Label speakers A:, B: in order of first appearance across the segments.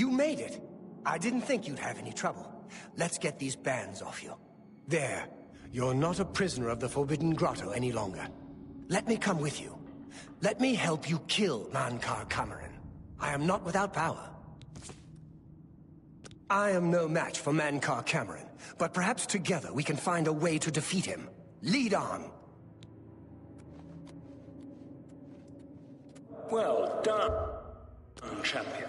A: You made it. I didn't think you'd have any trouble. Let's get these bands off you. There. You're not a prisoner of the Forbidden Grotto any longer. Let me come with you. Let me help you kill Mankar Cameron. I am not without power. I am no match for Mankar Cameron, but perhaps together we can find a way to defeat him. Lead on!
B: Well done, champion.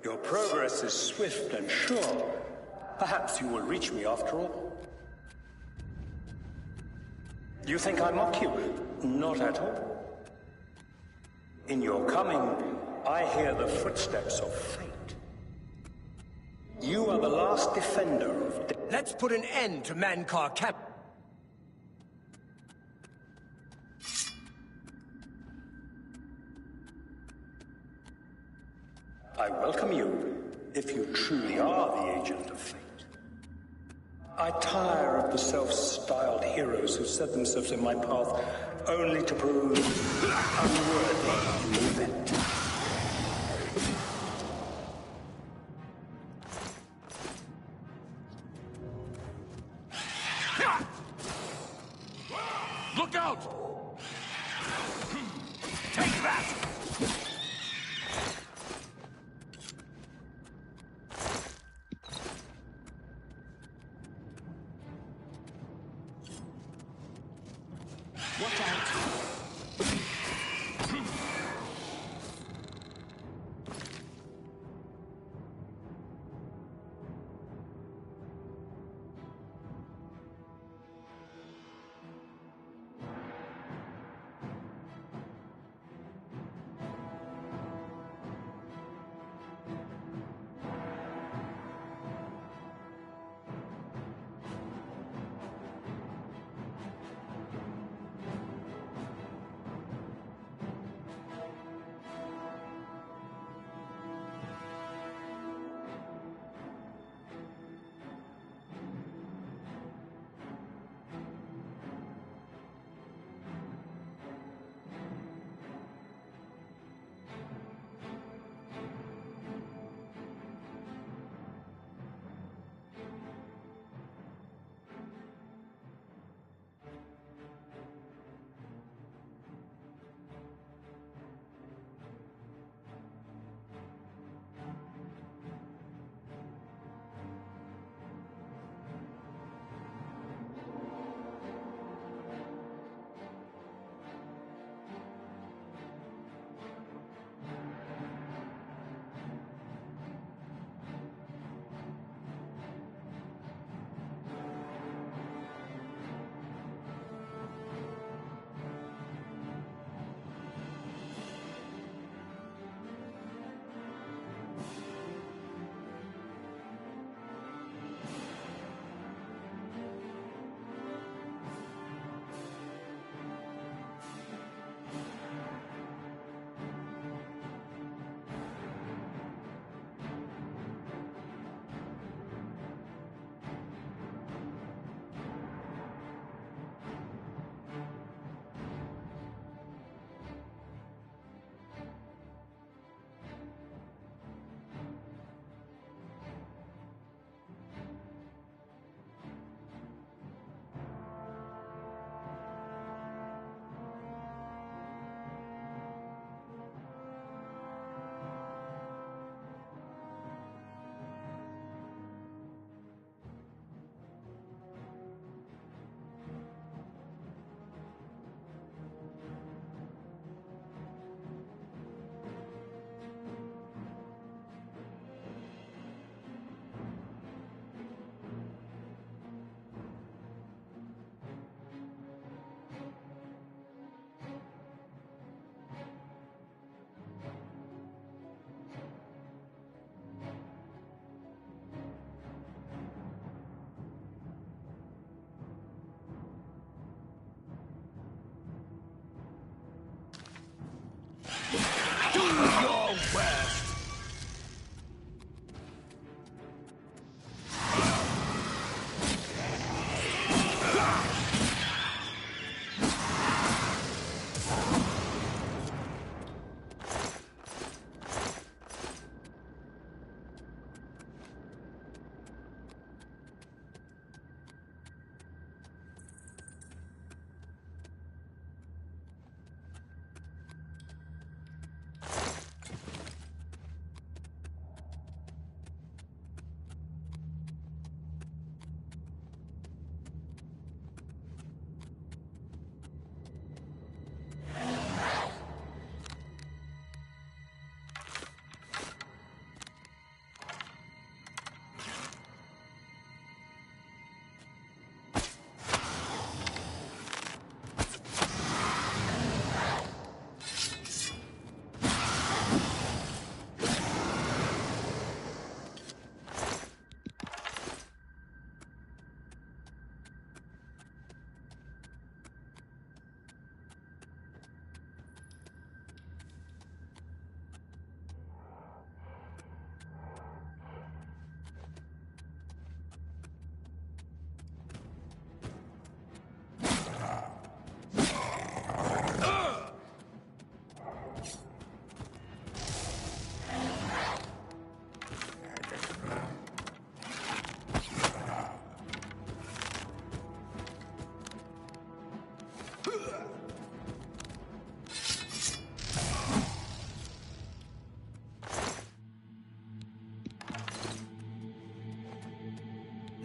B: Your progress is swift and sure. Perhaps you will reach me after all. You think I mock you? Not at all. In your coming, I hear the footsteps of fate. You are the last defender of death.
A: Let's put an end to Mankar Cameron.
B: I welcome you, if you truly are the agent of fate. I tire of the self-styled heroes who set themselves in my path only to prove unworthy in the event.
C: Look out! Take that! Watch out!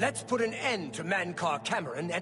A: Let's put an end to Mankar Cameron and...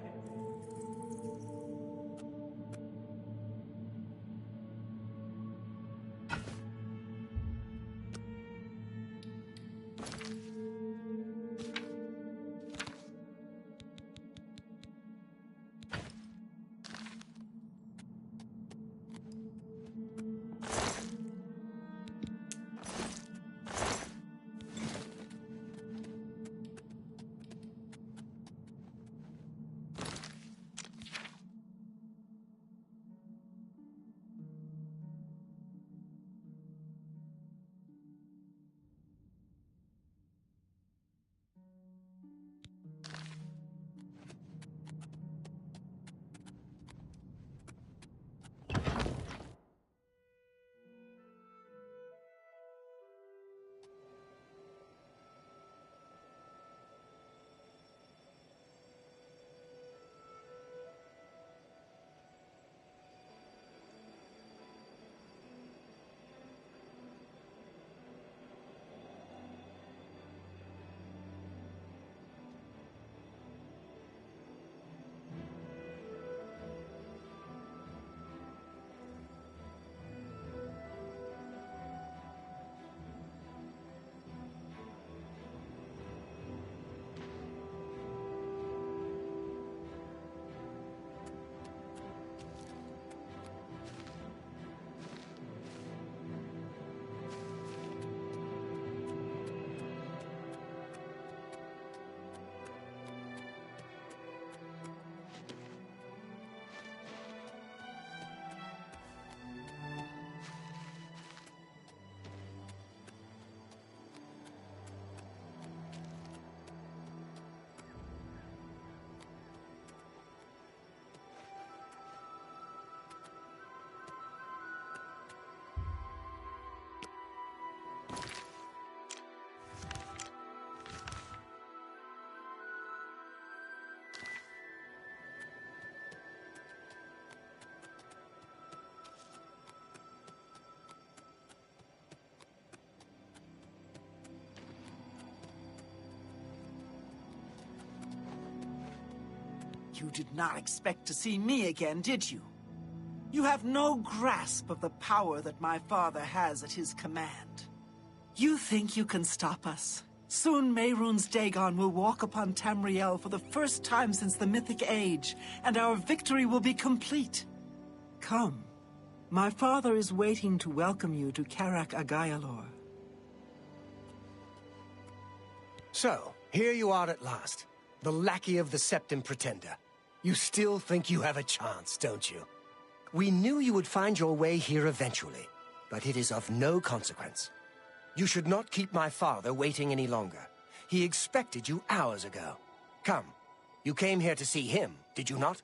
D: You did not expect to see me again, did you? You have no grasp of the power that my father has at his command. You think you can stop us? Soon Mehrunes Dagon will walk upon Tamriel for the first time since the Mythic Age, and our victory will be complete. Come. My father is waiting to welcome you to Karak Agayalor.
A: So, here you are at last. The lackey of the Septim Pretender. You still think you have a chance, don't you? We knew you would find your way here eventually, but it is of no consequence. You should not keep my father waiting any longer. He expected you hours ago. Come, you came here to see him, did you not?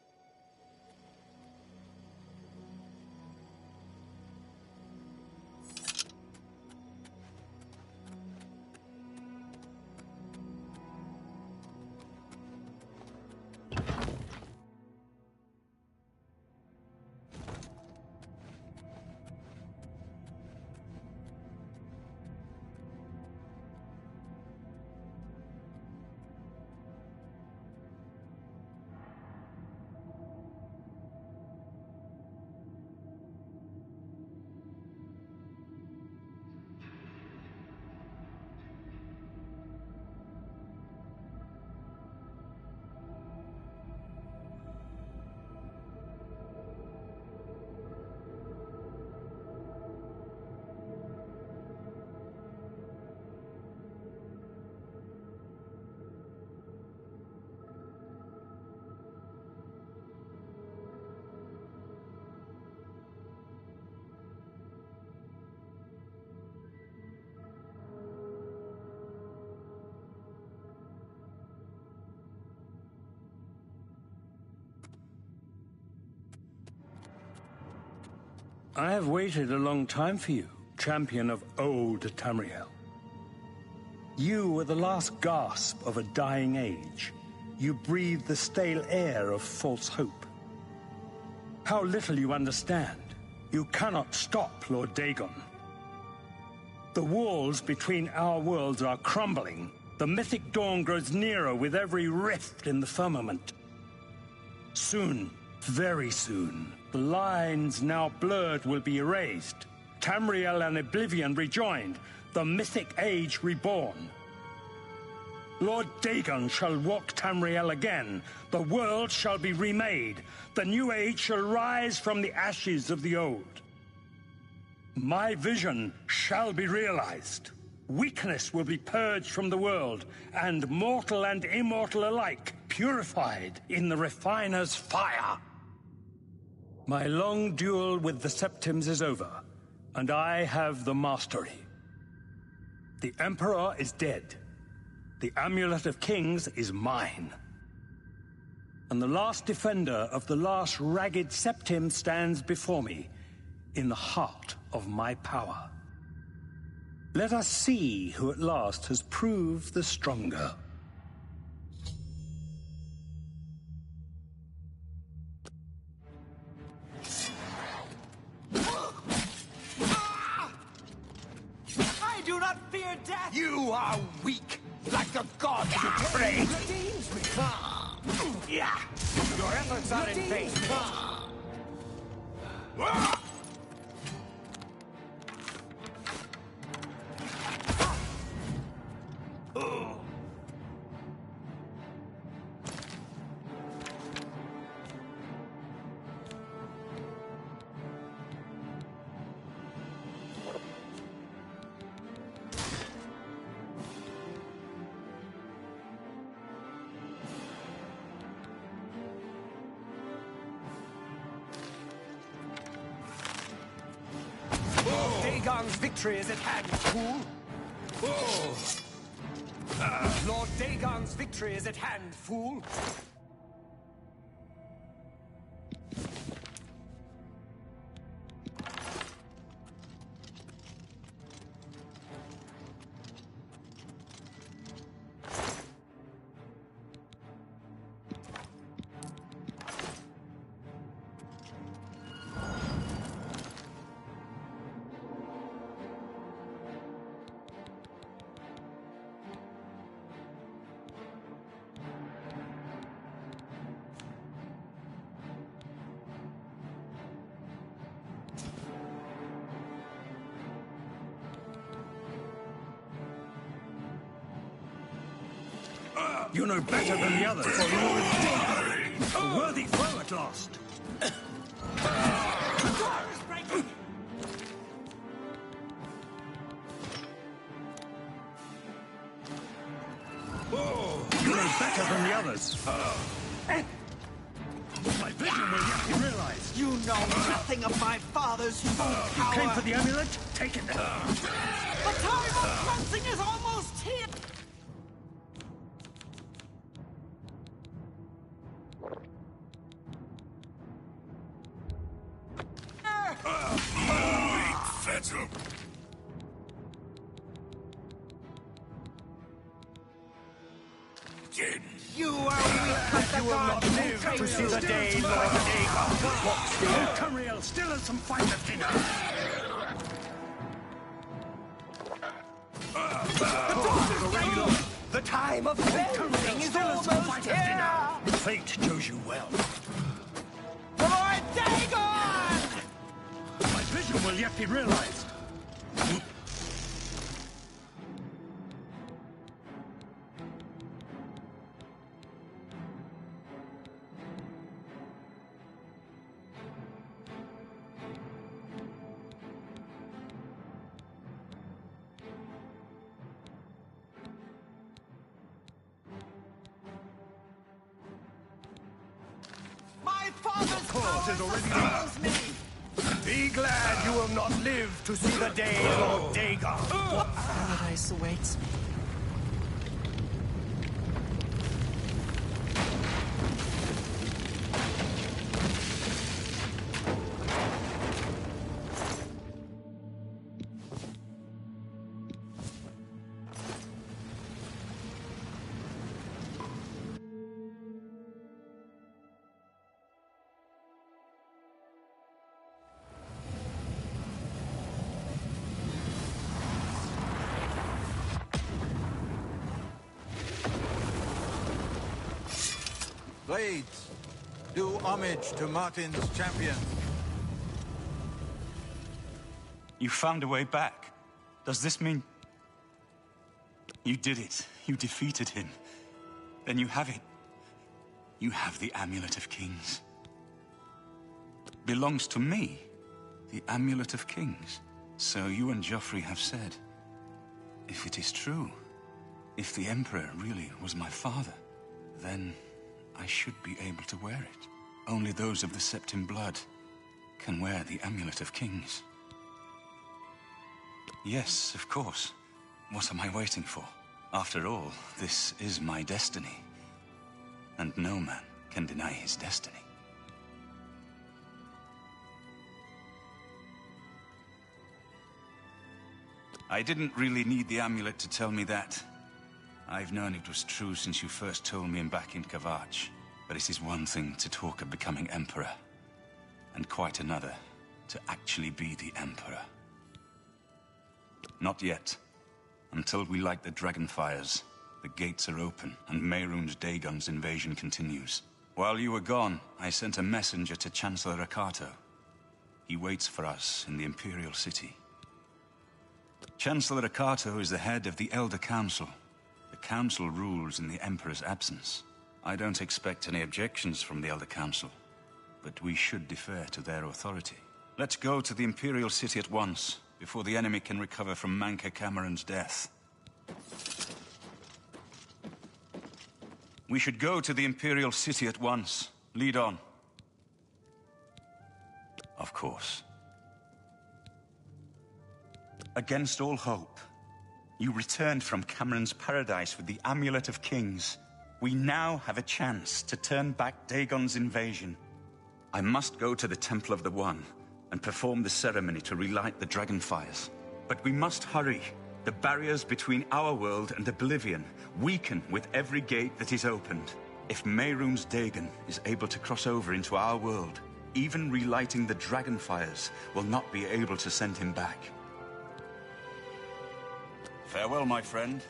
B: I have waited a long time for you, champion of old Tamriel. You were the last gasp of a dying age. You breathed the stale air of false hope. How little you understand. You cannot stop Lord Dagon. The walls between our worlds are crumbling, The mythic dawn grows nearer with every rift in the firmament. Soon, very soon, the lines now blurred will be erased. Tamriel and Oblivion rejoined, the mythic age reborn. Lord Dagon shall walk Tamriel again. The world shall be remade. The new age shall rise from the ashes of the old. My vision shall be realized. Weakness will be purged from the world, and mortal and immortal alike purified in the refiner's fire. My long duel with the Septims is over, and I have the mastery. The Emperor is dead. The Amulet of Kings is mine. And the last defender of the last ragged Septim stands before me, in the heart of my power. Let us see who at last has proved the stronger.
D: I do not fear death!
A: You are weak, like the gods you pray. Yeah, your efforts are in vain. Dagon's victory is at hand, fool! Lord Dagon's victory is at hand, fool!
B: You know better than the others. A worthy foe at last.
D: The door is breaking!
B: You know better than the others. My vision will yet be realized.
D: You know nothing of my father's true power!
B: You came for the amulet? Take it.
D: The time of cleansing is almost here! You are weak like the gods who
A: To see
D: praise
A: the
D: you.
A: day Lord Dagon walks the earth.
B: Tamriel still has some fight left in her.
A: The time of cleansing is almost here!
B: Fate chose you well.
D: Lord Dagon!
B: My vision will yet be realized.
D: My father's
A: course is
D: power
A: already
D: sustains me!
A: Be glad you will not live to see the day Lord Dagon.
D: Paradise awaits me.
E: Blades, do homage to Martin's champion.
F: You found a way back. Does this mean... You did it. You defeated him. Then you have it. You have the Amulet of Kings. Belongs to me. The Amulet of Kings. So you and Joffrey have said. If it is true, if the Emperor really was my father, then I should be able to wear it. Only those of the Septim blood can wear the Amulet of Kings. Yes, of course. What am I waiting for? After all, this is my destiny. And no man can deny his destiny. I didn't really need the amulet to tell me that. I've known it was true since you first told me back in Kavach. But it is one thing to talk of becoming Emperor, and quite another to actually be the Emperor. Not yet. Until we light the Dragonfires, the gates are open, and Mehrunes Dagon's invasion continues. While you were gone, I sent a messenger to Chancellor Akato. He waits for us in the Imperial City. Chancellor Akato is the head of the Elder Council. The Council rules in the Emperor's absence. I don't expect any objections from the Elder Council, but we should defer to their authority. Let's go to the Imperial City at once, before the enemy can recover from Manca Cameron's death. We should go to the Imperial City at once. Lead on. Of course. Against all hope, you returned from Cameron's paradise with the Amulet of Kings. We now have a chance to turn back Dagon's invasion. I must go to the Temple of the One and perform the ceremony to relight the Dragonfires. But we must hurry. The barriers between our world and Oblivion weaken with every gate that is opened. If Mehrunes Dagon is able to cross over into our world, even relighting the Dragonfires will not be able to send him back. Farewell, my friend.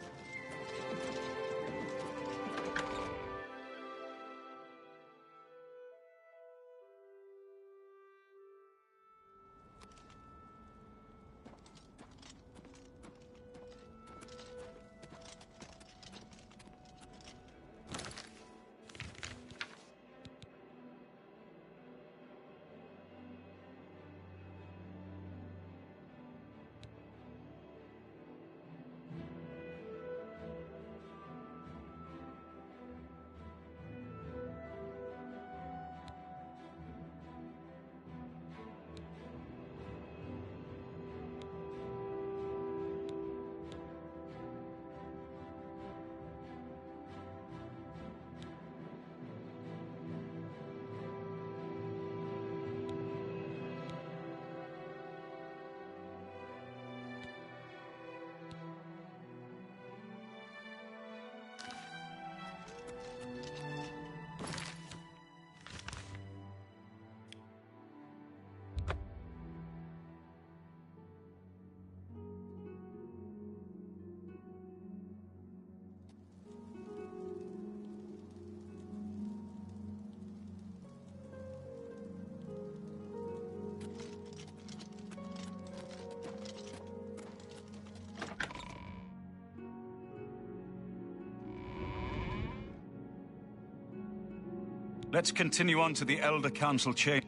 F: Let's continue on to the Elder Council chamber.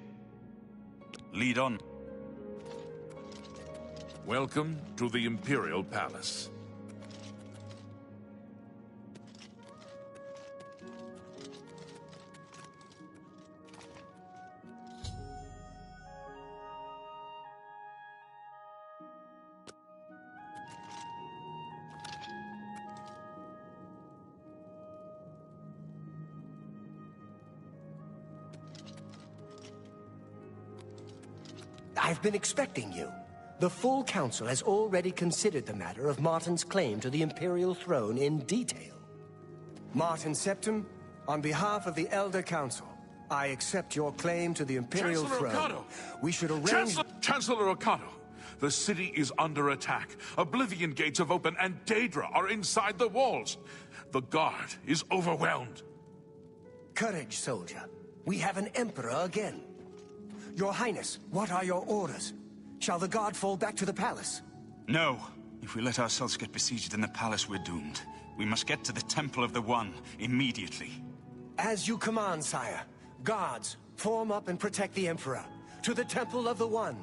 F: Lead on.
C: Welcome to the Imperial Palace.
A: I've been expecting you. The full council has already considered the matter of Martin's claim to the Imperial throne in detail. Martin Septim, on behalf of the Elder Council, I accept your claim to the Imperial
C: Chancellor
A: throne.
C: Okato!
A: We should arrange...
C: Chancellor Okato! The city is under attack. Oblivion gates have opened and Daedra are inside the walls. The guard is overwhelmed.
A: Courage, soldier. We have an emperor again. Your Highness, what are your orders? Shall the guard fall back to the palace?
F: No. If we let ourselves get besieged in the palace, we're doomed. We must get to the Temple of the One, immediately.
A: As you command, sire. Guards, form up and protect the Emperor. To the Temple of the One.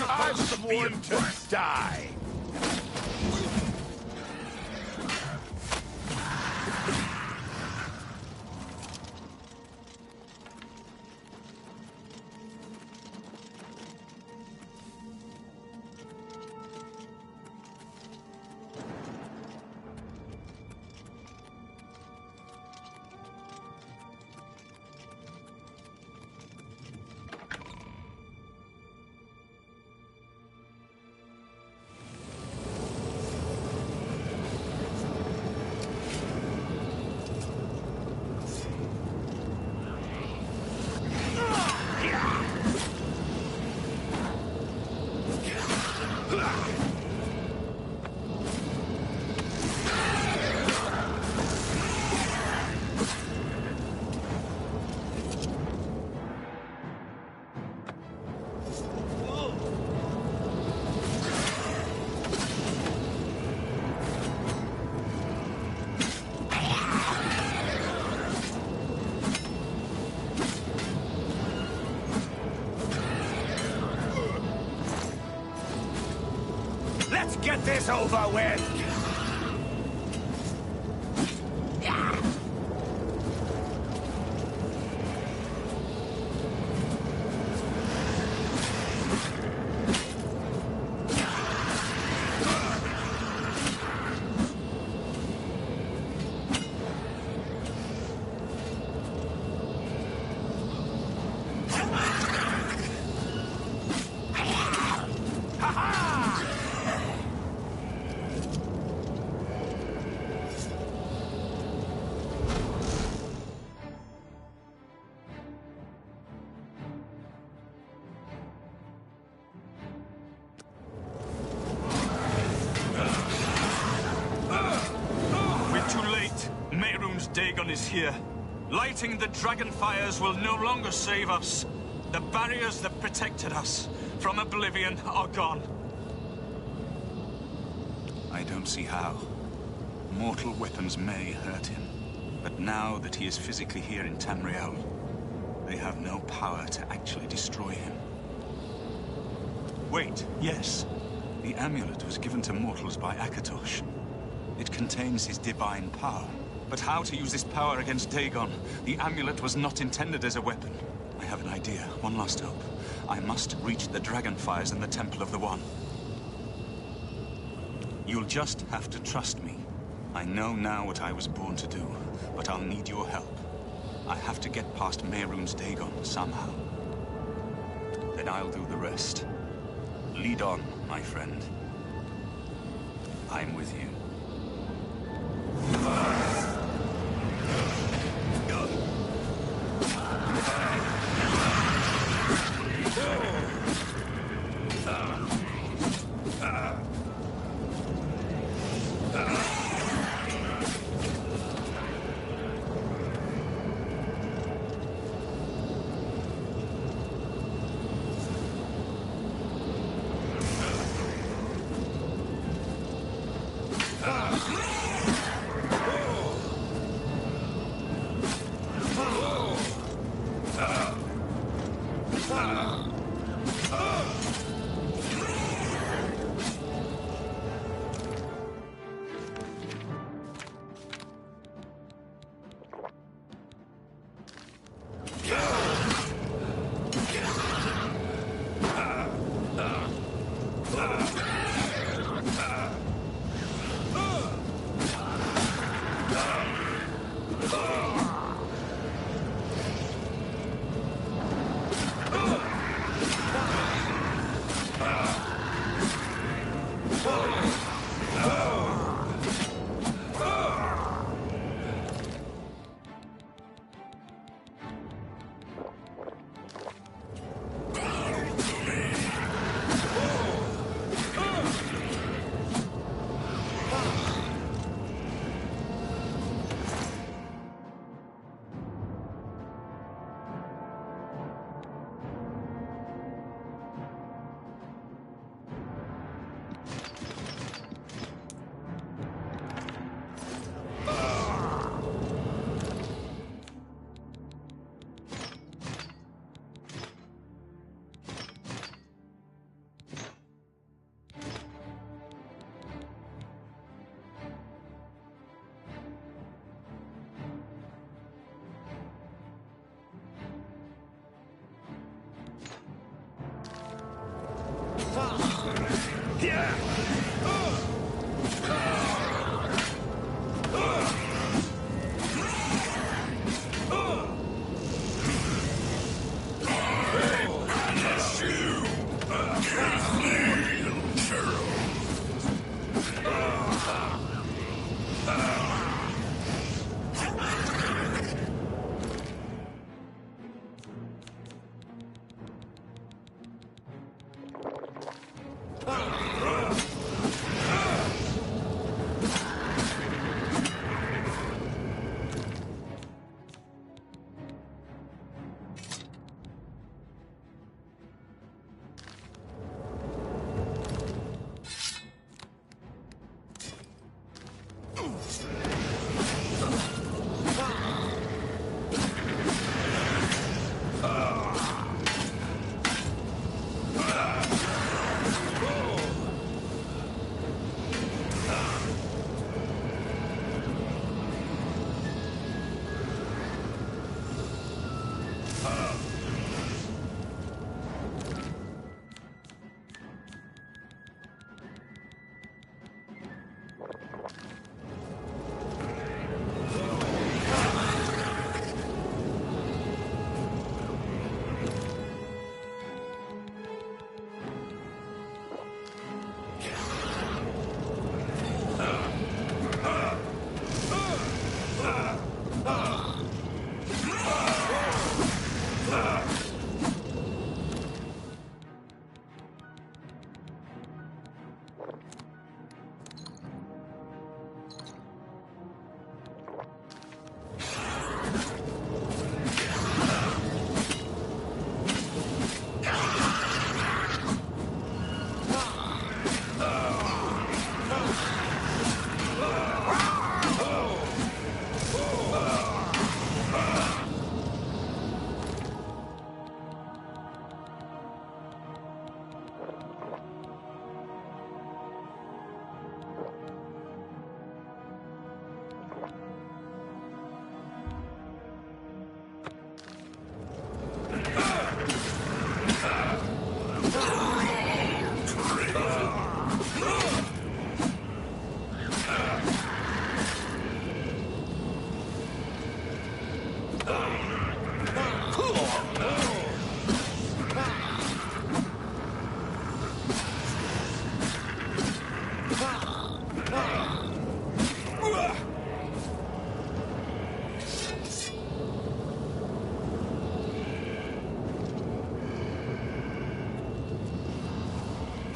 C: I'm sworn to die. Let's get this over with!
F: Dagon is here. Lighting the dragon fires will no longer save us. The barriers that protected us from Oblivion are gone. I don't see how. Mortal weapons may hurt him, but now that he is physically here in Tamriel, they have no power to actually destroy him. Wait, yes. The amulet was given to mortals by Akatosh. It contains his divine power. But how to use this power against Dagon? The amulet was not intended as a weapon. I have an idea. One last hope. I must reach the dragonfires in the Temple of the One. You'll just have to trust me. I know now what I was born to do, but I'll need your help. I have to get past Mehrunes Dagon somehow. Then I'll do the rest. Lead on, my friend. I'm with you.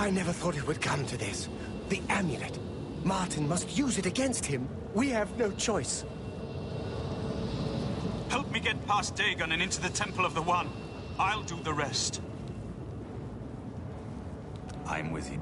A: I never thought it would come to this. The amulet. Martin must use it against him. We have no choice.
F: Help me get past Dagon and into the Temple of the One. I'll do the rest.
E: I'm with you.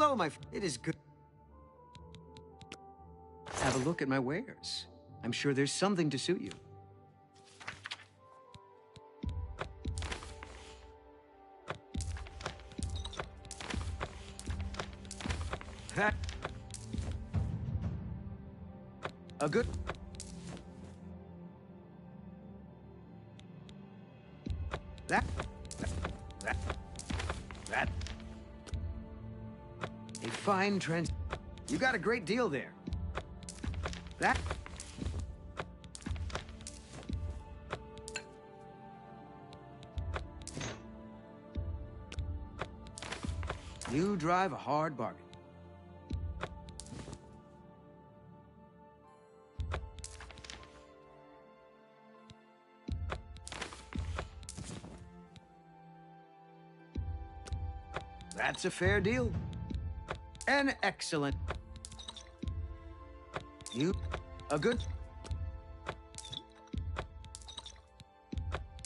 G: Hello, It is good. Have a look at my wares. I'm sure there's something to suit you. That... A good... That... That... A fine trans... You got a great deal there. That... You drive a hard bargain. That's a fair deal. An excellent... You... A good...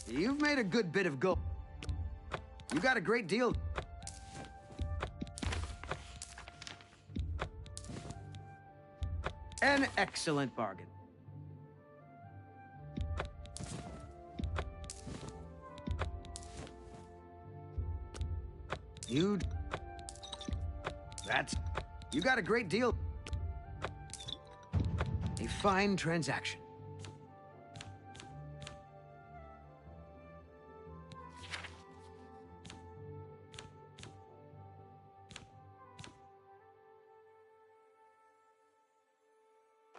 G: You've made a good bit of gold. You got a great deal. An excellent bargain. You got a great deal. A fine transaction.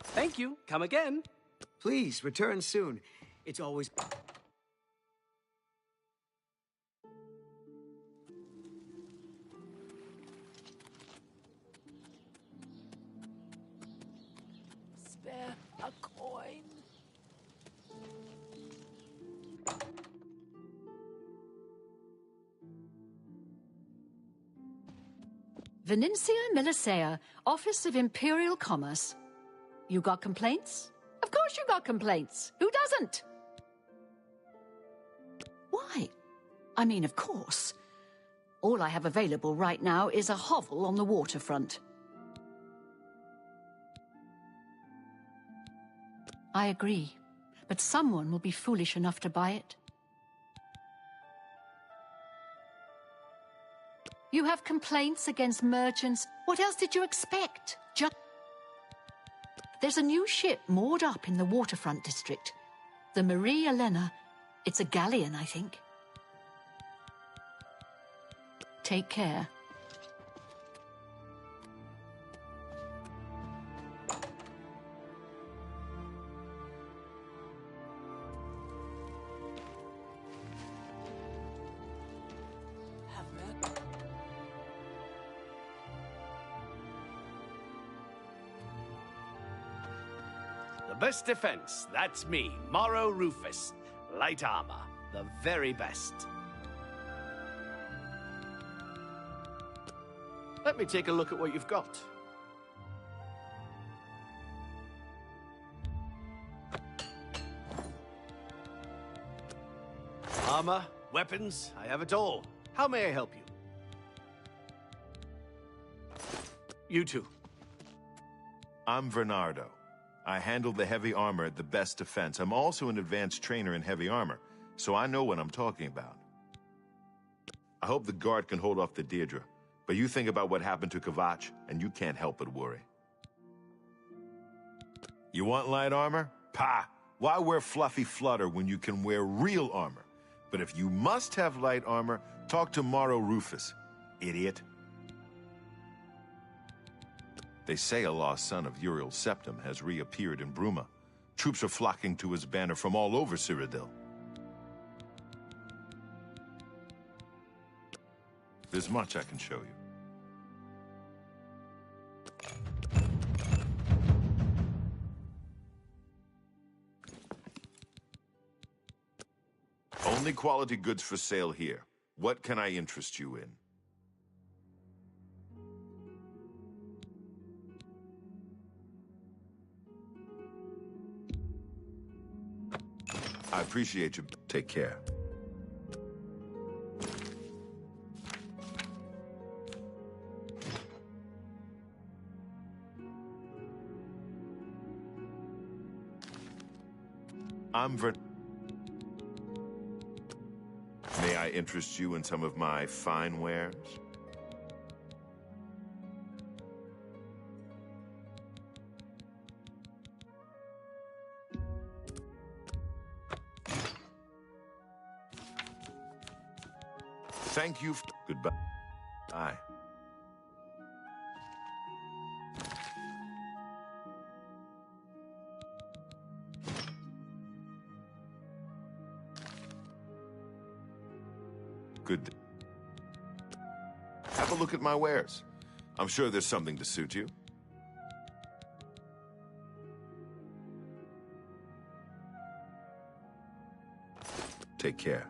H: Thank you. Come again.
G: Please, return soon. It's always...
I: Spare a coin.
J: Venencia Melisea, Office of Imperial Commerce. You got complaints? Of course you got complaints. Who doesn't? Why? I mean, of course. All I have available right now is a hovel on the waterfront. I agree, but someone will be foolish enough to buy it. You have complaints against merchants. What else did you expect? There's a new ship moored up in the waterfront district. The Marie Elena. It's a galleon, I think. Take care.
H: The best defense, that's me, Morrow Rufus. Light armor, the very best. Let me take a look at what you've got. Armor, weapons, I have it all. How may I help you? You too.
K: I'm Bernardo. I handle the heavy armor at the best defense. I'm also an advanced trainer in heavy armor, so I know what I'm talking about. I hope the guard can hold off the Deirdre, but you think about what happened to Kvatch, and you can't help but worry. You want light armor? Pah! Why wear fluffy flutter when you can wear real armor? But if you must have light armor, talk to Morrow Rufus, idiot. They say a lost son of Uriel Septim has reappeared in Bruma. Troops are flocking to his banner from all over Cyrodiil. There's much I can show you. Only quality goods for sale here. What can I interest you in? I appreciate you. Take care. May I interest you in some of my fine wares? Thank you. Goodbye. Bye. Good. Have a look at my wares. I'm sure there's something to suit you. Take care.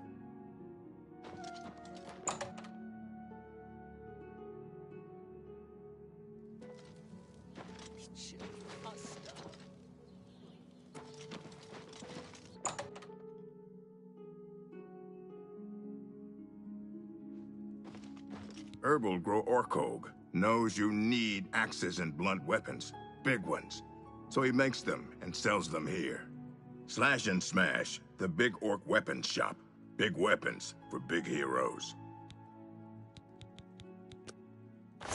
L: Herbal grow Orkog knows you need axes and blunt weapons, big ones. So he makes them and sells them here. Slash and Smash, the Big Orc Weapons Shop. Big weapons for big heroes.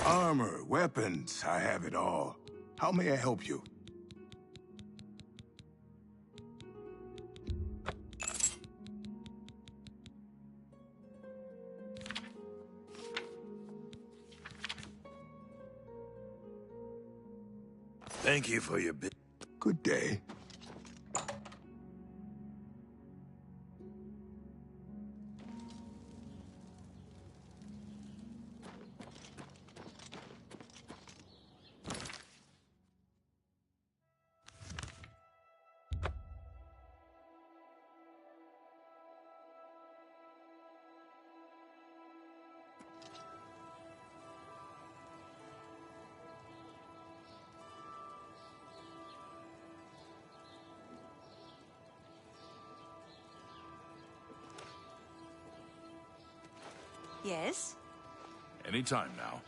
L: Armor, weapons, I have it all. How may I help you?
M: Thank you for your bit.
L: Good day.
N: Yes?
C: Anytime now.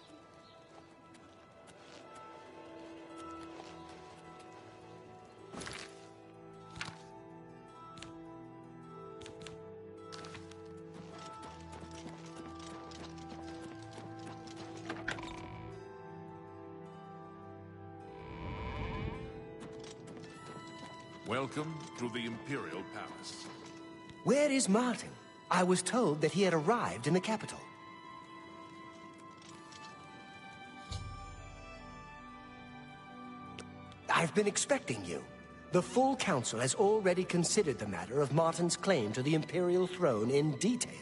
C: Welcome to the Imperial Palace.
A: Where is Martin? I was told that he had arrived in the capital. I've been expecting you. The full council has already considered the matter of Martin's claim to the Imperial throne in detail.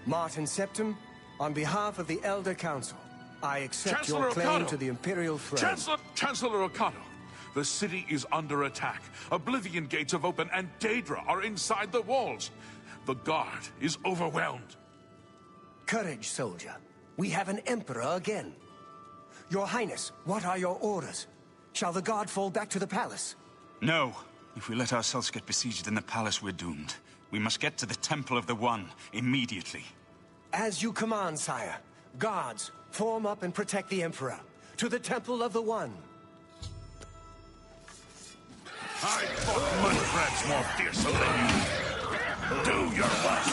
A: Martin Septim, on behalf of the Elder Council, I accept
C: Chancellor
A: your claim
C: Ocado!
A: to the Imperial throne.
C: Chancellor Ocado! The city is under attack. Oblivion gates have opened and Daedra are inside the walls. The guard is overwhelmed.
A: Courage, soldier. We have an emperor again. Your Highness, what are your orders? Shall the guard fall back to the palace?
F: No. If we let ourselves get besieged in the palace, we're doomed. We must get to the Temple of the One immediately.
A: As you command, sire. Guards, form up and protect the Emperor. To the Temple of the One.
C: I fought mud-crabs more fearsome than you. Do your worst.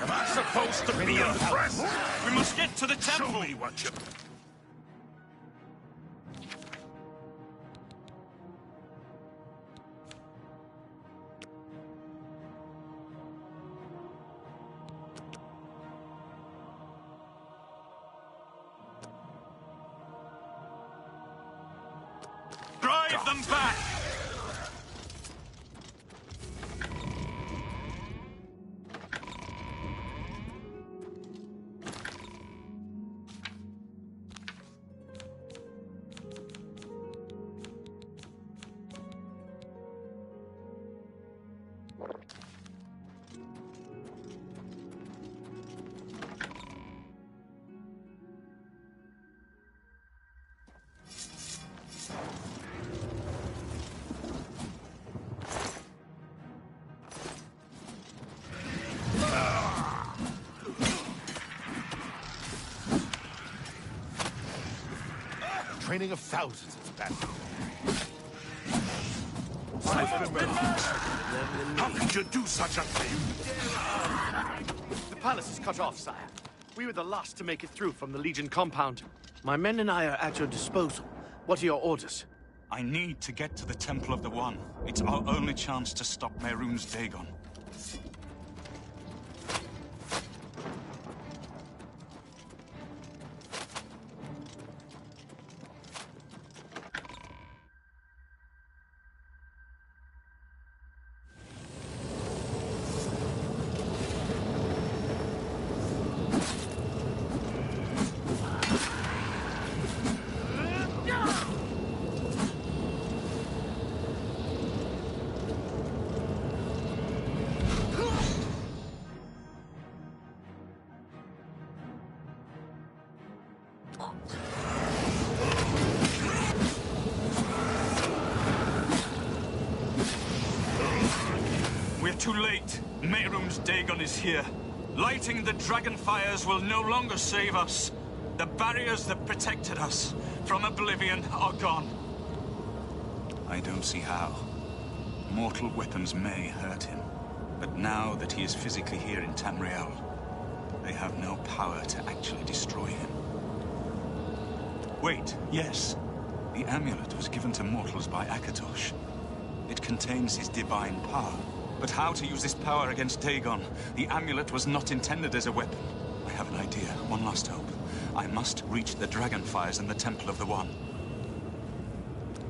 C: Am I supposed to be impressed?
F: We must get to the temple!
C: Show me what you...
F: Drive them back!
K: Training of thousands of battle.
C: How could you do such a thing?
H: The palace is cut off, sire. We were the last to make it through from the Legion compound. My men and I are at your disposal. What are your orders?
F: I need to get to the Temple of the One. It's our only chance to stop Mehrunes Dagon. We're too late. Mehrunes Dagon is here. Lighting the dragon fires will no longer save us. The barriers that protected us from Oblivion are gone. I don't see how. Mortal weapons may hurt him, but now that he is physically here in Tamriel, they have no power to actually destroy him. Wait, yes. The amulet was given to mortals by Akatosh. It contains his divine power. But how to use this power against Dagon? The amulet was not intended as a weapon. I have an idea, one last hope. I must reach the dragonfires in the Temple of the One.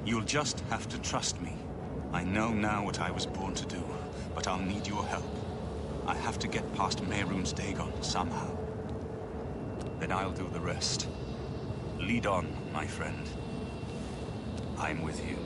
F: You'll just have to trust me. I know now what I was born to do, but I'll need your help. I have to get past Mehrunes Dagon somehow. Then I'll do the rest. Lead on, my friend. I'm with you.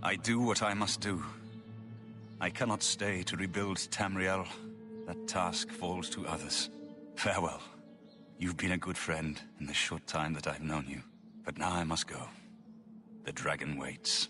F: I do what I must do. I cannot stay to rebuild Tamriel. That task falls to others. Farewell. You've been a good friend in the short time that I've known you. But now I must go. The dragon waits.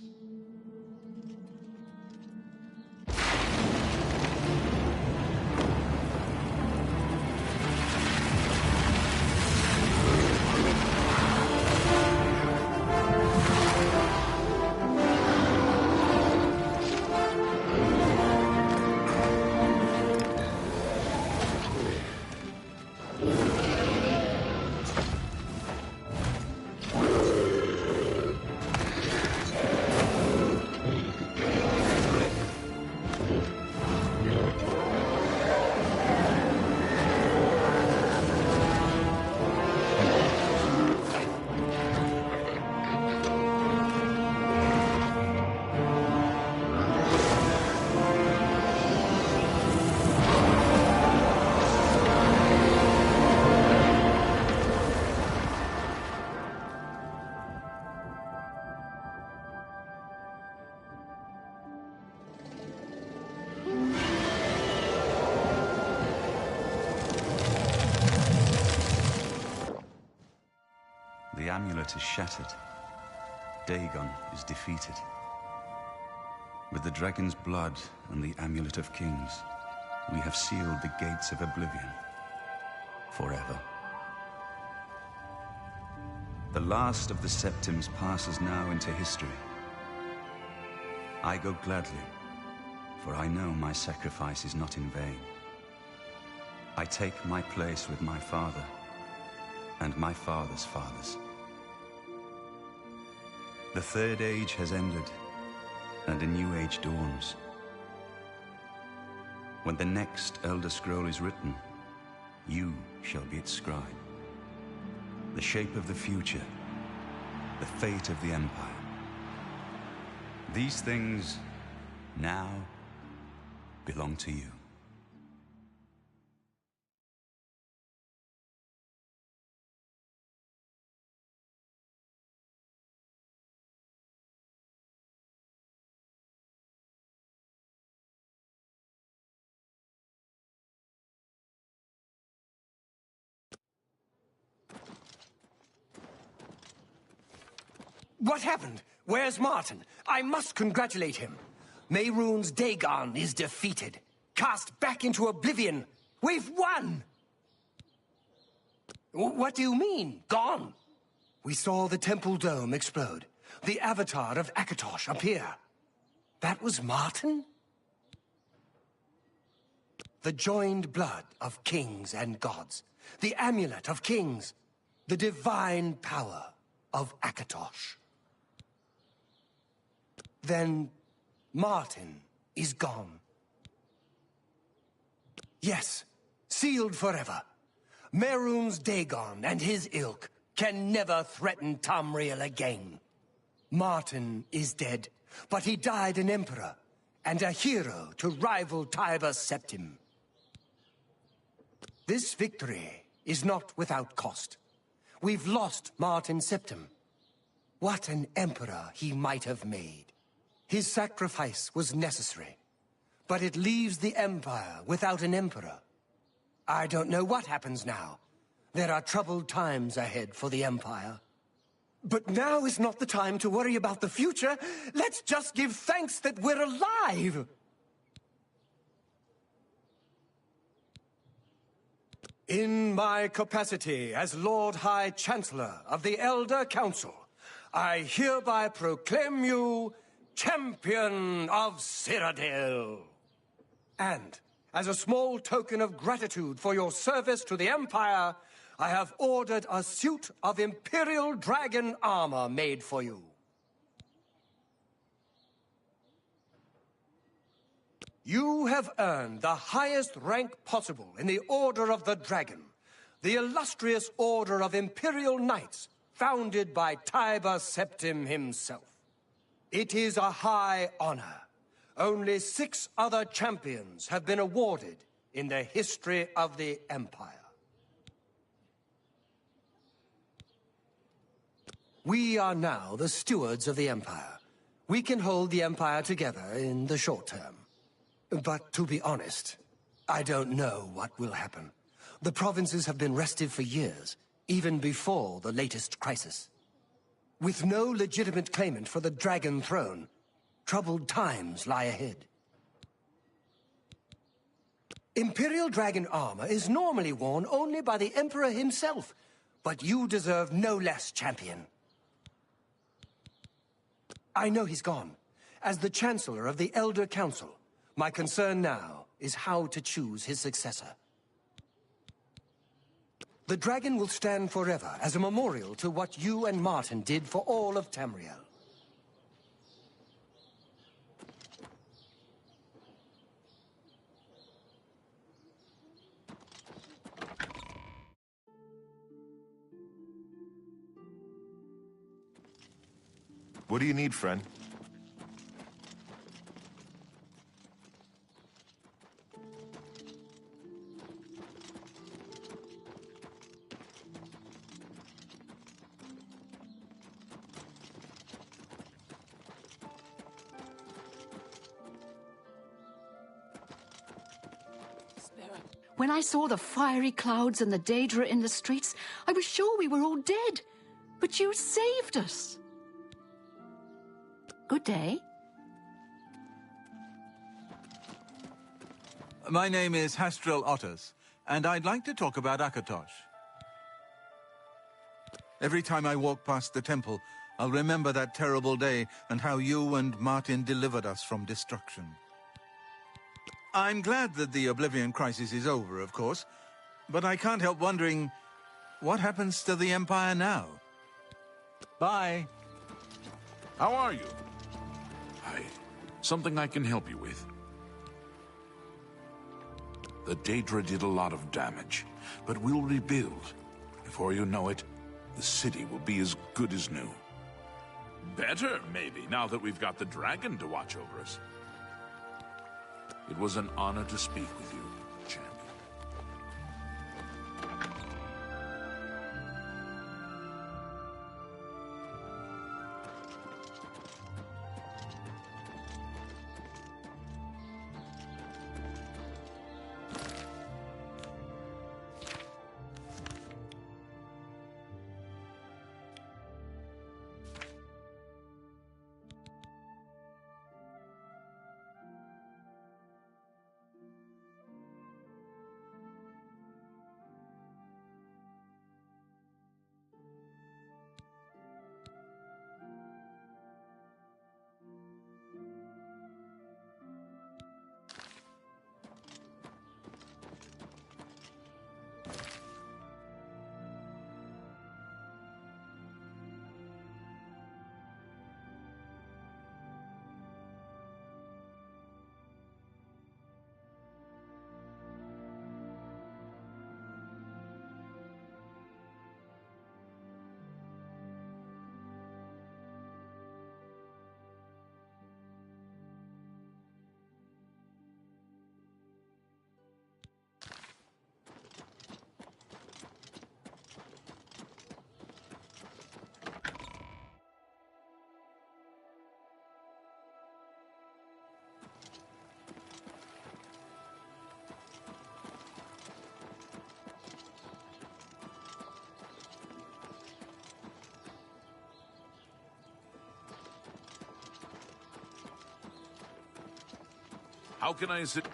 F: The amulet is shattered. Dagon is defeated. With the dragon's blood and the amulet of kings, we have sealed the gates of Oblivion forever. The last of the Septims passes now into history. I go gladly, for I know my sacrifice is not in vain. I take my place with my father and my father's fathers. The Third Age has ended, and a new age dawns. When the next Elder Scroll is written, you shall be its scribe. The shape of the future, the fate of the Empire. These things now belong to you.
A: What happened? Where's Martin? I must congratulate him. Mehrunes Dagon is defeated. Cast back into Oblivion. We've won! What do you mean, gone? We saw the temple dome explode. The avatar of Akatosh appear. That was Martin? The joined blood of kings and gods. The amulet of kings. The divine power of Akatosh. Then Martin is gone. Yes, sealed forever. Mehrunes Dagon and his ilk can never threaten Tamriel again. Martin is dead, but he died an emperor and a hero to rival Tiber Septim. This victory is not without cost. We've lost Martin Septim. What an emperor he might have made. His sacrifice was necessary, but it leaves the Empire without an emperor. I don't know what happens now. There are troubled times ahead for the Empire. But now is not the time to worry about the future. Let's just give thanks that we're alive! In my capacity as Lord High Chancellor of the Elder Council, I hereby proclaim you Champion of Cyrodiil. And, as a small token of gratitude for your service to the Empire, I have ordered a suit of Imperial Dragon armor made for you. You have earned the highest rank possible in the Order of the Dragon, the illustrious Order of Imperial Knights, founded by Tiber Septim himself. It is a high honor. Only 6 other champions have been awarded in the history of the Empire. We are now the stewards of the Empire. We can hold the Empire together in the short term. But to be honest, I don't know what will happen. The provinces have been restive for years, even before the latest crisis. With no legitimate claimant for the Dragon Throne, troubled times lie ahead. Imperial Dragon armor is normally worn only by the Emperor himself, but you deserve no less, champion. I know he's gone. As the Chancellor of the Elder Council, my concern now is how to choose his successor. The dragon will stand forever as a memorial to what you and Martin did for all of Tamriel.
K: What do you need, friend?
J: When I saw the fiery clouds and the Daedra in the streets, I was sure we were all dead. But you saved us. Good day.
E: My name is Hastrel Otters, and I'd like to talk about Akatosh. Every time I walk past the temple, I'll remember that terrible day and how you and Martin delivered us from destruction. I'm glad that the Oblivion crisis is over, of course, but I can't help wondering, what happens to the Empire now? Bye.
C: How are you? Something I can help you with. The Daedra did a lot of damage, but we'll rebuild. Before you know it, the city will be as good as new. Better, maybe, now that we've got the dragon to watch over us. It was an honor to speak with you, champion. How can I assist?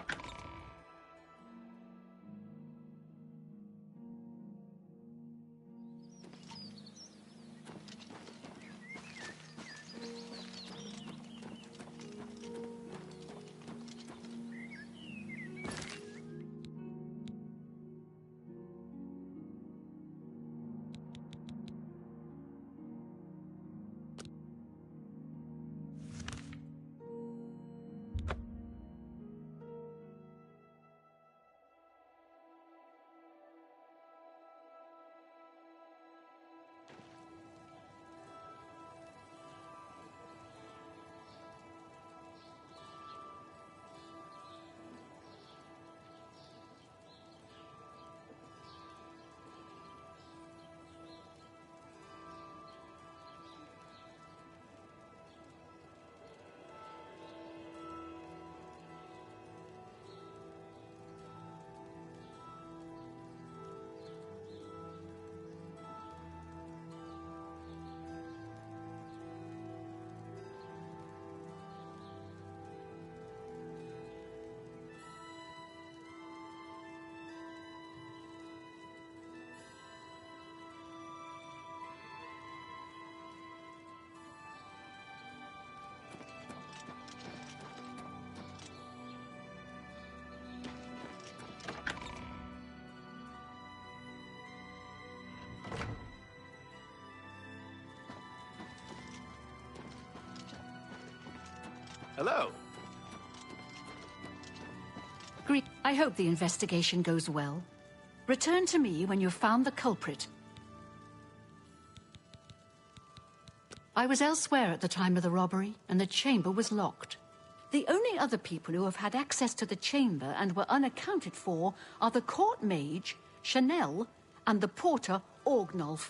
H: Hello.
J: I hope the investigation goes well. Return to me when you've found the culprit. I was elsewhere at the time of the robbery, and the chamber was locked. The only other people who have had access to the chamber and were unaccounted for are the court mage, Chanel, and the porter, Uhnngh.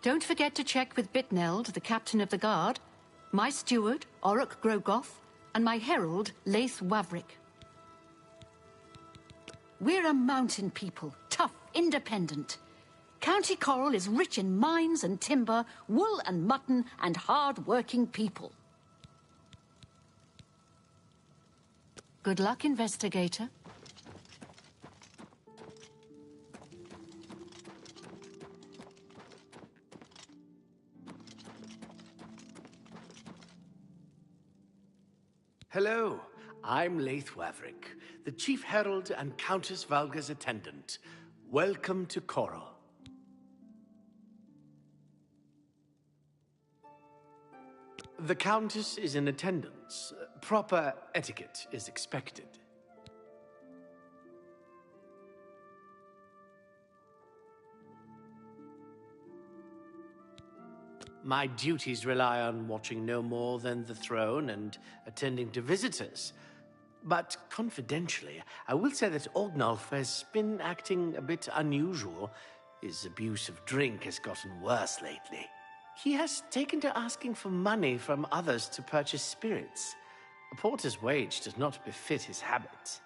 J: Don't forget to check with Bitneld, the captain of the guard, my steward, Oruk Grogoth, and my herald, Laith Wavrick. We're a mountain people, tough, independent. County Coral is rich in mines and timber, wool and mutton, and hard-working people. Good luck, investigator.
H: Hello, I'm Laith Wavrick, the Chief Herald and Countess Valga's attendant. Welcome to Coral. The Countess is in attendance. Proper etiquette is expected. My duties rely on watching no more than the throne and attending to visitors. But confidentially, I will say that Uhnngh has been acting a bit unusual. His abuse of drink has gotten worse lately. He has taken to asking for money from others to purchase spirits. A porter's wage does not befit his habits.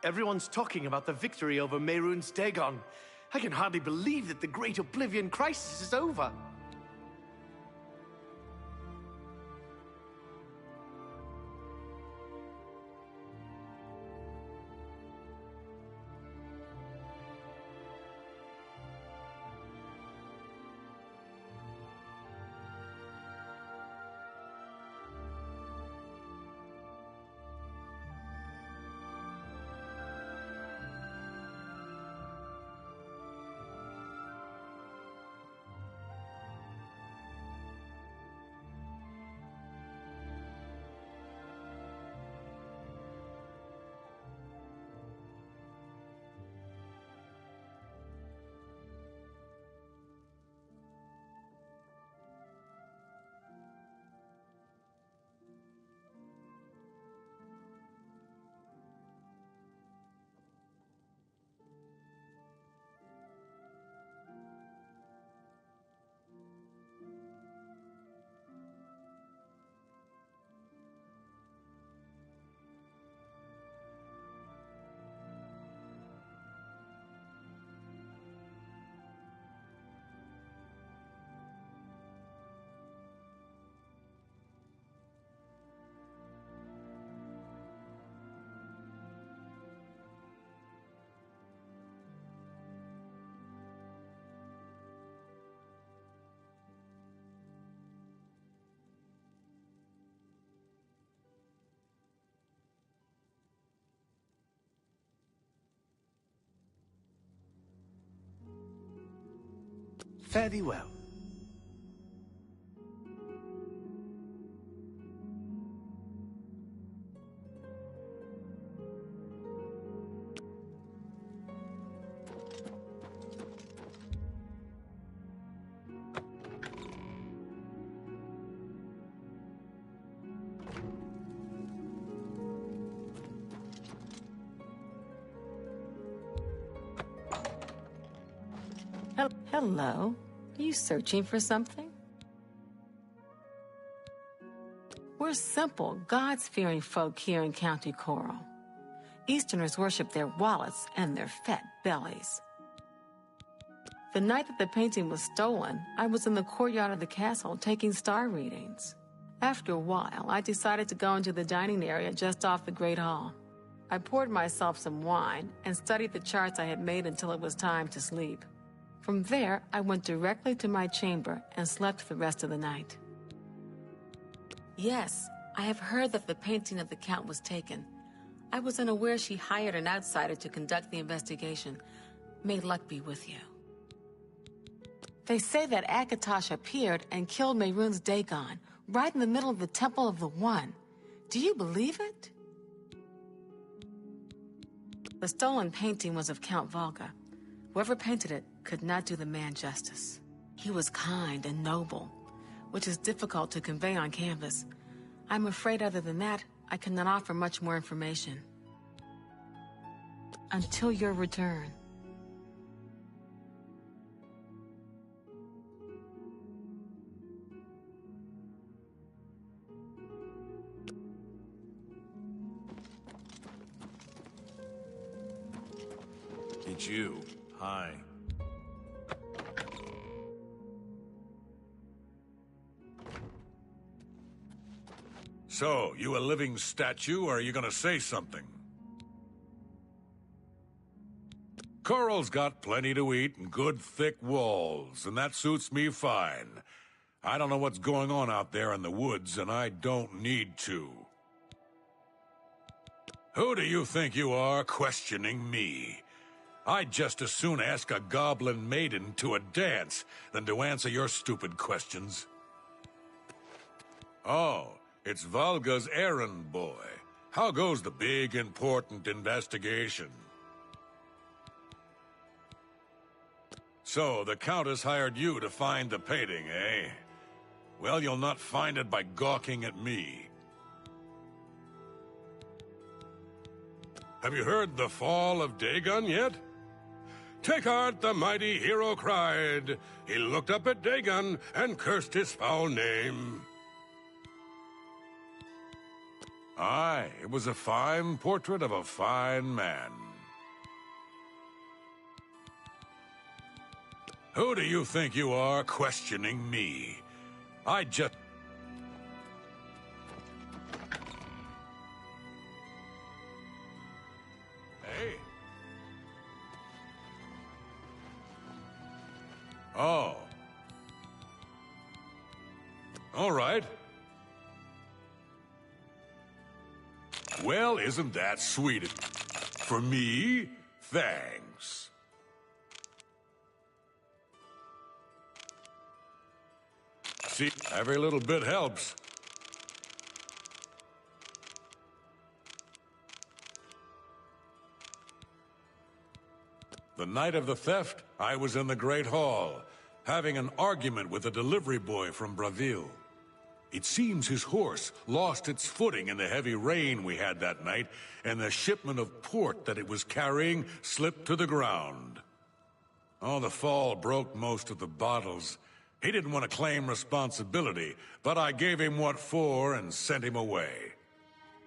H: Everyone's talking about the victory over Mehrunes Dagon. I can hardly believe that the Great Oblivion Crisis is over. Fare thee well.
O: Hello. Are you searching for something? We're simple, God-fearing folk here in County Coral. Easterners worship their wallets and their fat bellies. The night that the painting was stolen, I was in the courtyard of the castle taking star readings. After a while, I decided to go into the dining area just off the Great Hall. I poured myself some wine and studied the charts I had made until it was time to sleep. From there, I went directly to my chamber and slept the rest of the night. Yes, I have heard that the painting of the Count was taken. I was unaware she hired an outsider to conduct the investigation. May luck be with you. They say that Akatosh appeared and killed Mehrunes Dagon, right in the middle of the Temple of the One. Do you believe it? The stolen painting was of Count Volga. Whoever painted it could not do the man justice. He was kind and noble, which is difficult to convey on canvas. I'm afraid other than that, I cannot offer much more information. Until your return.
C: It's you. Hi.
M: So, you a living statue, or are you gonna say something? Coral's got plenty to eat and good thick walls, and that suits me fine. I don't know what's going on out there in the woods, and I don't need to. Who do you think you are questioning me? I'd just as soon ask a goblin maiden to a dance than to answer your stupid questions. Oh, it's Volga's errand boy. How goes the big, important investigation? So, the Countess hired you to find the painting, eh? Well, you'll not find it by gawking at me. Have you heard the fall of Dagon yet? Take heart, the mighty hero cried. He looked up at Dagon and cursed his foul name. Aye, it was a fine portrait of a fine man. Who do you think you are questioning me? I just... Hey. Oh. All right. Well, isn't that sweet? For me, thanks. See, every little bit helps. The night of the theft, I was in the Great Hall, having an argument with a delivery boy from Braville. It seems his horse lost its footing in the heavy rain we had that night, and the shipment of port that it was carrying slipped to the ground. Oh, the fall broke most of the bottles. He didn't want to claim responsibility, but I gave him what for and sent him away.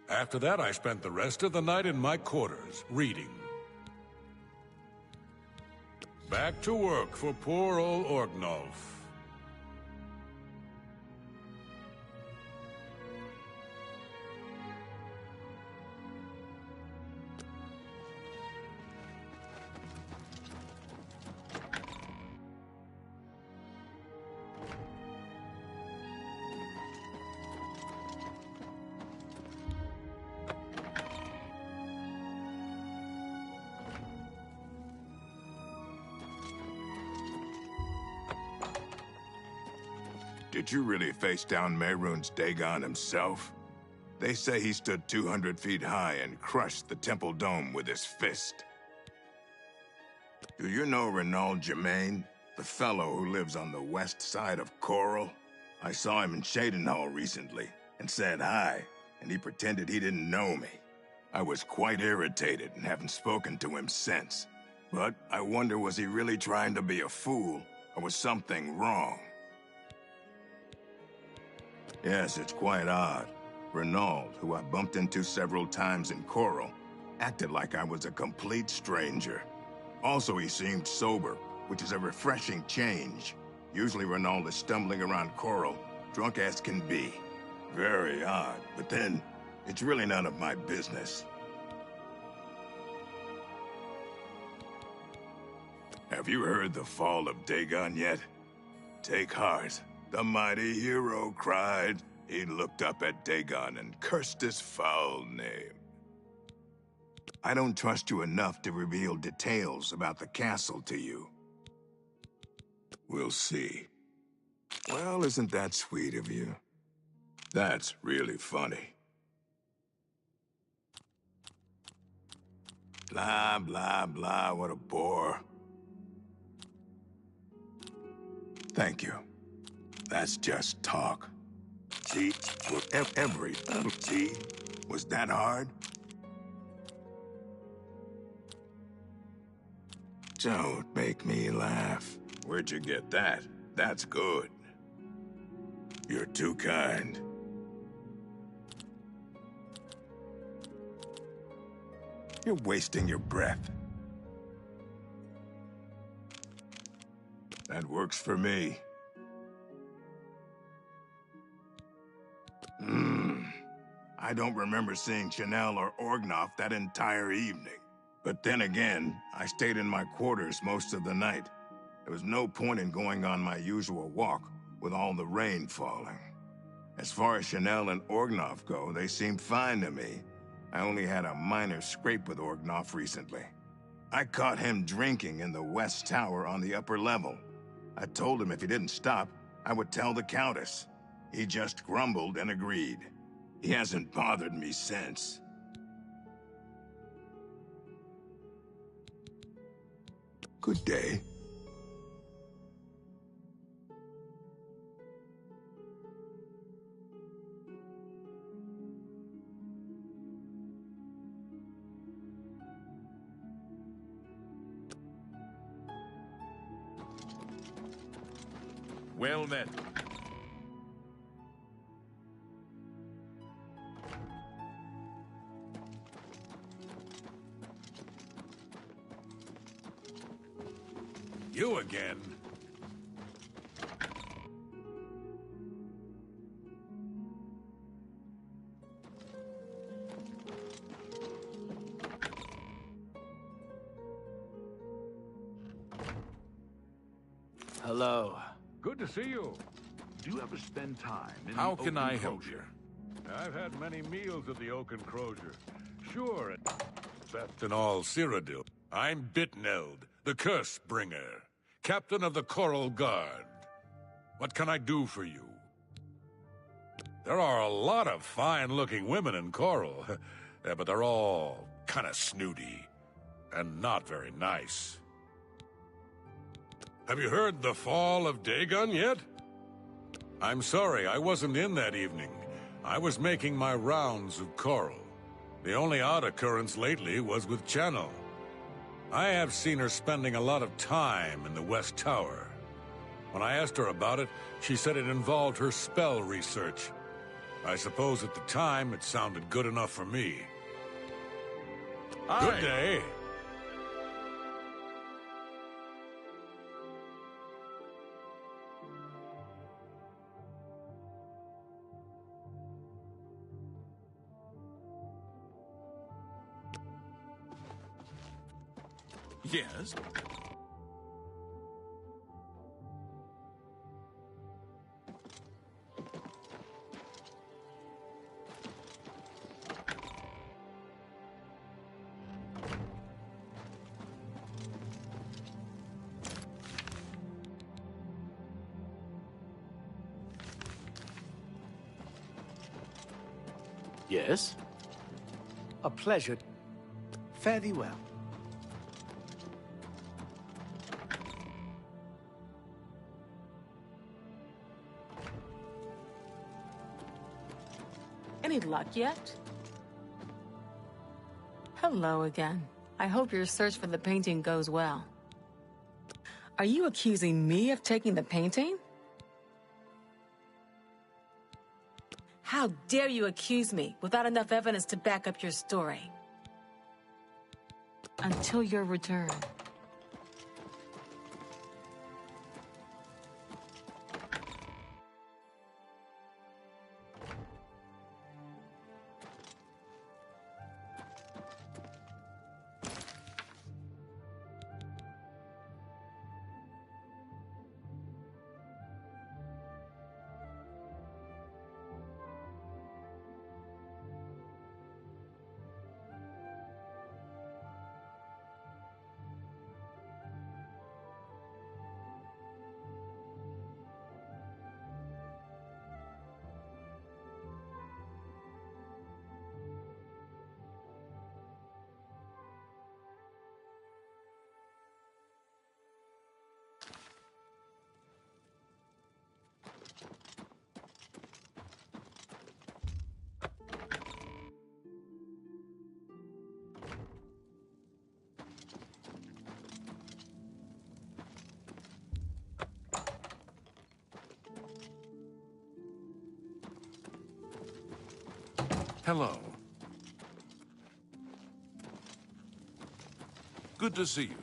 M: After that, I spent the rest of the night in my quarters, reading. Back to work for poor old Uhnngh.
L: Did you really face down Mehrunes Dagon himself? They say he stood 200 feet high and crushed the temple dome with his fist. Do you know Renaud Germain, the fellow who lives on the west side of Coral? I saw him in Shadenhall recently and said hi, and he pretended he didn't know me. I was quite irritated and haven't spoken to him since. But I wonder, was he really trying to be a fool, or was something wrong? Yes, it's quite odd. Renaud, who I bumped into several times in Coral, acted like I was a complete stranger. Also, he seemed sober, which is a refreshing change. Usually Renaud is stumbling around Coral, drunk as can be. Very odd, but then, it's really none of my business. Have you heard the fall of Dagon yet? Take heart. The mighty hero cried. He looked up at Dagon and cursed his foul name. I don't trust you enough to reveal details about the castle to you. We'll see. Well, isn't that sweet of you? That's really funny. Blah, blah, blah, what a bore. Thank you. That's just talk. See, see, was that hard? Don't make me laugh. Where'd you get that? That's good. You're too kind. You're wasting your breath. That works for me. I don't remember seeing Chanel or Uhnngh that entire evening. But then again, I stayed in my quarters most of the night. There was no point in going on my usual walk with all the rain falling. As far as Chanel and Uhnngh go, they seemed fine to me. I only had a minor scrape with Uhnngh recently. I caught him drinking in the West Tower on the upper level. I told him if he didn't stop, I would tell the Countess. He just grumbled and agreed. He hasn't bothered me since. Good day.
C: Well met.
M: You again?
H: Hello.
M: Good to see you.
C: Do you ever spend time in
M: How
C: the
M: can
C: open
M: I help
C: closure?
M: I've had many meals at the Oak Enclosure. Sure, best in all Cyrodiil. I'm Bitneld, the Curse Bringer, Captain of the Coral Guard. What can I do for you? There are a lot of fine-looking women in Coral, but they're all kind of snooty and not very nice. Have you heard the fall of Dagon yet? I'm sorry, I wasn't in that evening. I was making my rounds of Coral. The only odd occurrence lately was with Channel. I have seen her spending a lot of time in the West Tower. When I asked her about it, she said it involved her spell research. I suppose at the time it sounded good enough for me.
C: Aye.
M: Good day.
C: Yes?
H: Yes? A pleasure. Fare thee well.
O: Any luck yet? Hello again. I hope your search for the painting goes well. Are you accusing me of taking the painting? How dare you accuse me without enough evidence to back up your story? Until your return.
C: Hello. Good to see you.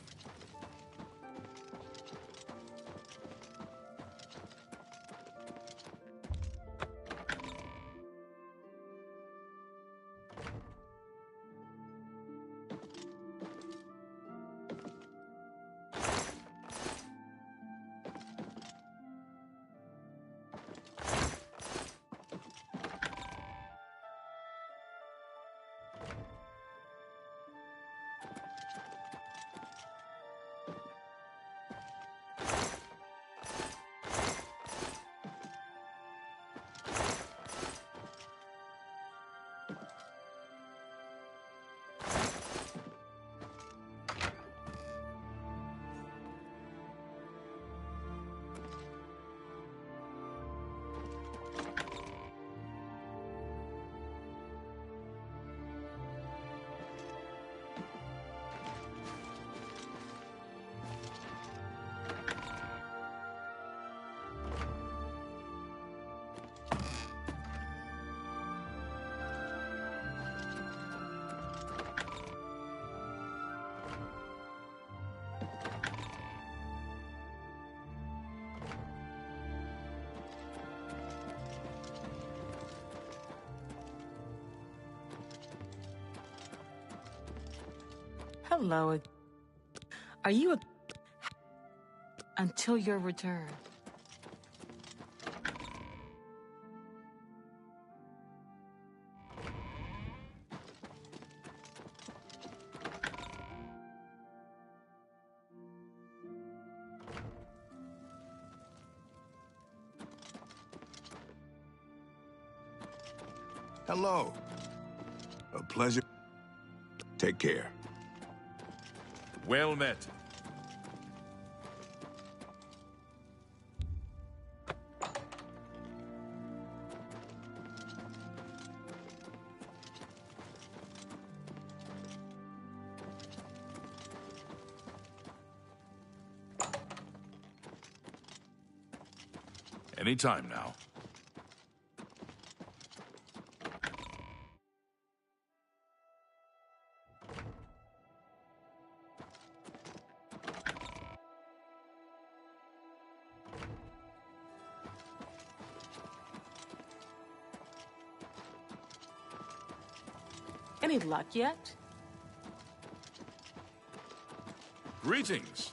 O: Hello. Are you a... Until your return.
L: Hello. A pleasure. Take care.
C: Well met. Anytime now.
O: Any luck yet?
C: Greetings.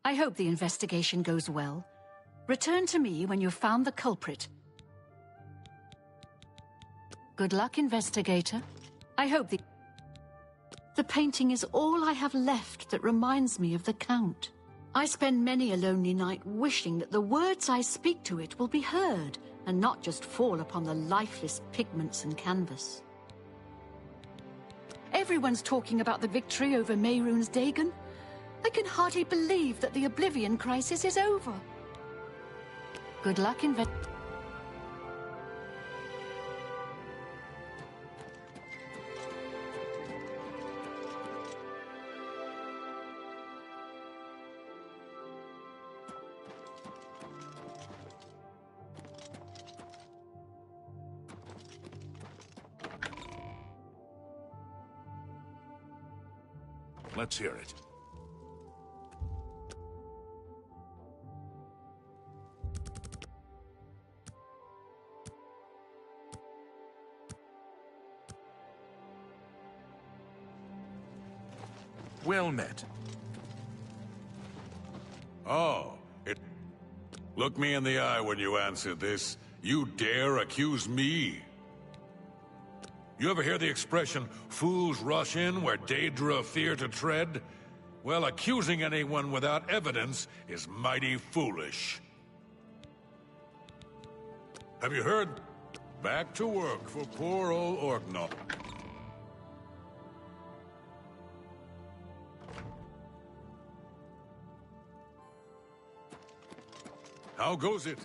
J: I hope the investigation goes well. Return to me when you've found the culprit. Good luck, investigator. I hope the painting is all I have left that reminds me of the Count. I spend many a lonely night wishing that the words I speak to it will be heard, and not just fall upon the lifeless pigments and canvas. Everyone's talking about the victory over Mehrunes Dagon. I can hardly believe that the Oblivion crisis is over. Good luck,
C: Let's hear it. Well met.
M: Oh, Look me in the eye when you answer this. You dare accuse me? You ever hear the expression, fools rush in where Daedra fear to tread? Well, accusing anyone without evidence is mighty foolish. Have you heard? Back to work for poor old Uhnngh. How goes it?